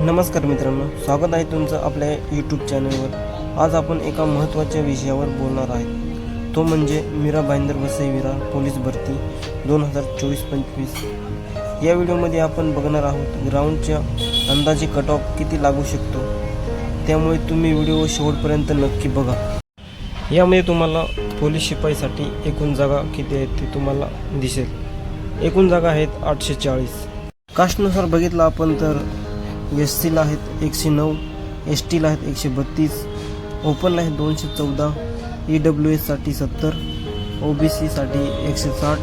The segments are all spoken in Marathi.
नमस्कार मित्रांनो, स्वागत आहे तुमचं आपल्या यूट्यूब चॅनलवर। आज आपण एका महत्त्वाच्या विषयावर बोलणार आहे, तो म्हणजे मीरा भाईंदर वसई विरार पोलीस भरती 2024-25। या व्हिडिओमध्ये आपण बघणार आहोत ग्राउंडच्या अंदाजे कट ऑफ किती लागू शकतो, त्यामुळे तुम्ही व्हिडिओ शेवटपर्यंत नक्की बघा। यामध्ये तुम्हाला पोलीस शिपाईसाठी एकूण जागा किती आहेत ते तुम्हाला दिसेल। एकूण जागा आहेत 840। कास्टनुसार बघितलं आपण तर SC ला आहेत 109, ST ला आहेत 132, ओपनला आहेत 214, EWS साठी 70, OBC साठी 160,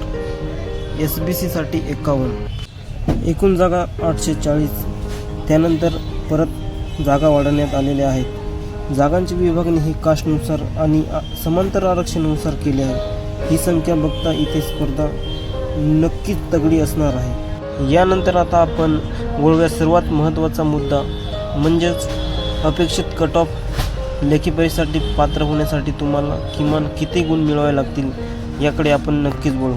SBC साठी 51। एकूण जागा 840। त्यानंतर परत जागा वाढवण्यात आलेल्या आहेत। जागांची विभागणी ही कास्टनुसार आणि समांतर आरक्षणानुसार केली आहे। ही संख्या बघता इथे स्पर्धा नक्कीच तगडी असणार आहे। यानंतर आता आपण बोलूया सर्वात महत्त्वाचा मुद्दा, म्हणजेच अपेक्षित कट ऑफ। लेखी परीक्षेसाठी पात्र होण्यासाठी तुम्हाला किमान किती गुण मिळवावे लागतील याकडे आपण नक्कीच बोलू।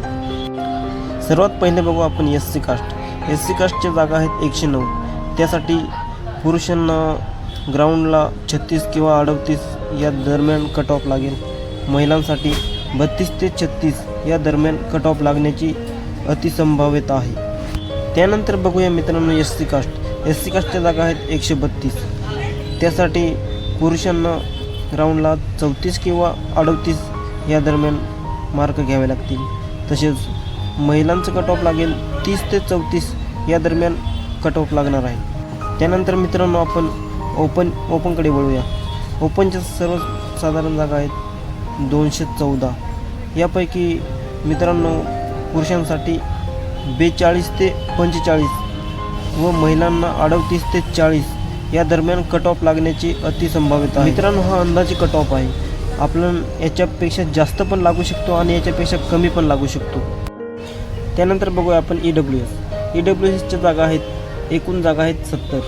सर्वात पहिले बघू आपण SC कास्ट। SC कास्टच्या जागा आहेत 109। त्यासाठी पुरुषांना ग्राउंडला 36 किंवा 38 या दरम्यान कट ऑफ लागेल। महिलांसाठी 32 ते 36 या दरम्यान कट ऑफ लागण्याची अतिसंभाव्यता आहे। त्यानंतर बघूया मित्रांनो SC कास्ट। SC कास्टच्या जागा आहेत 132। त्यासाठी पुरुषांना ग्राउंडला 34 किंवा 38 या दरम्यान मार्क घ्यावे लागतील। तसेच महिलांचं कट ऑफ लागेल 30 ते 34 या दरम्यान कट ऑफ लागणार आहे। त्यानंतर मित्रांनो आपण ओपनकडे वळूया। ओपनच्या सर्वसाधारण जागा आहेत 214। यापैकी मित्रांनो पुरुषांसाठी 42 ते 45 व महिलांना 38 ते 40 या दरम्यान कट ऑफ लागण्याची अतिसंभाव्यता आहे। मित्रांनो, हा अंदाजे कट ऑफ आहे। आपण याच्यापेक्षा जास्त पण लागू शकतो आणि याच्यापेक्षा कमी पण लागू शकतो। त्यानंतर बघूया आपण EWSच्या जागा आहेत, एकूण जागा आहेत 70।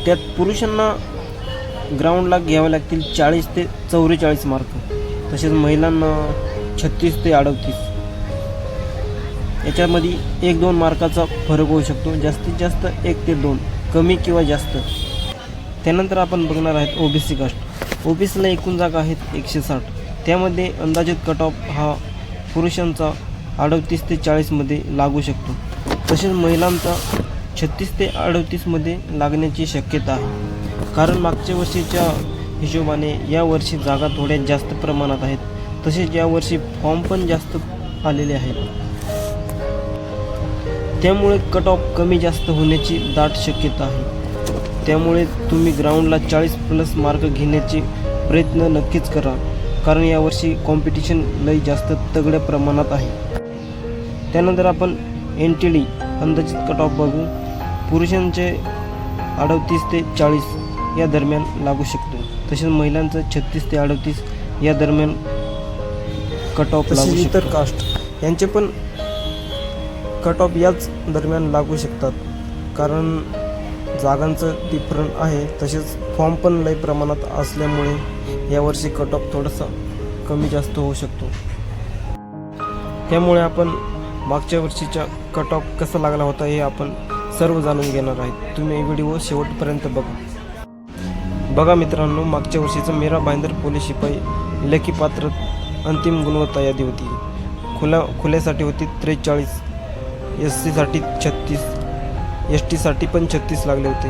त्यात पुरुषांना ग्राउंडला घ्यावे लागतील 40 ते 44 मार्क, तसेच महिलांना 36 ते 38। याच्यामध्ये 1-2 मार्काचा फरक होऊ शकतो, जास्तीत जास्त 1 ते 2, कमी किंवा जास्त। त्यानंतर आपण बघणार आहेत OBC कास्ट। OBCला एकूण जागा आहेत 160। त्यामध्ये अंदाजित कट ऑफ हा पुरुषांचा 38 ते 40 मध्ये लागू शकतो, तसेच महिलांचा 36 ते 38 मध्ये लागण्याची शक्यता आहे। कारण मागच्या वर्षीच्या हिशोबाने यावर्षी जागा थोड्या जास्त प्रमाणात आहेत, तसेच यावर्षी फॉर्म पण जास्त आलेले आहेत। त्यामुळे कट ऑफ कमी जास्त होण्याची दाट शक्यता आहे। त्यामुळे तुम्ही ग्राउंडला 40+ मार्क घेण्याचे प्रयत्न नक्कीच करा, कारण यावर्षी कॉम्पिटिशन लई जास्त तगड्या प्रमाणात आहे। त्यानंतर आपण NTD अंदाजित कट ऑफ बघू। पुरुषांचे 38 ते 40 या दरम्यान लागू शकतो, तसेच महिलांचं 36 ते 38 या दरम्यान कट ऑफ लागू शकतो। इतर कास्ट यांचे पण कट ऑफ याच दरम्यान लागू शकतात, कारण जागांचं डिफरंट आहे, तसेच फॉर्म पण लई प्रमाणात असल्यामुळे यावर्षी कट ऑफ थोडासा कमी जास्त होऊ शकतो। त्यामुळे आपण मागच्या वर्षीचा कट ऑफ कसा लागला होता हे आपण सर्व जाणून घेणार आहेत। तुम्ही व्हिडिओ शेवटपर्यंत बघा मित्रांनो, मागच्या वर्षीचं मीरा भाईंदर पोलीस शिपाई लेखी पात्र अंतिम गुणवत्ता यादी होती। खुल्यासाठी होती 43, SC साठी 36, ST साठी पण 36 लागले होते।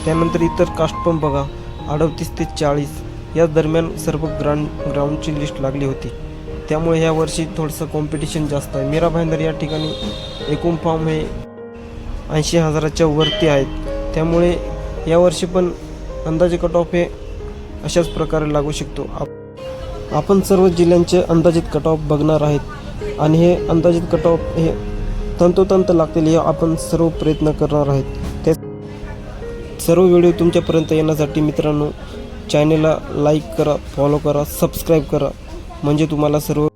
त्यानंतर इतर कास्ट पण बघा, 38 ते 40 या दरम्यान सर्व ग्राउंडची लिस्ट लागली होती। त्यामुळे ह्या वर्षी थोडंसं कॉम्पिटिशन जास्त आहे। मीरा भाईंदर या ठिकाणी एकूण फॉर्म हे 80,000च्या वरती आहेत। त्यामुळे यावर्षी पण अंदाजे कट ऑफ हे अशाच प्रकारे लागू शकतो। आपण सर्व जिल्ह्यांचे अंदाजित कट ऑफ बघणार आहेत आणि हे अंदाजित कट ऑफ हे तंतोतंत लागतील हे आपण सर्व प्रयत्न करणार आहेत। त्या सर्व व्हिडिओ तुमच्यापर्यंत येण्यासाठी मित्रांनो चॅनलला लाईक करा, फॉलो करा, सबस्क्राईब करा, म्हणजे तुम्हाला सर्व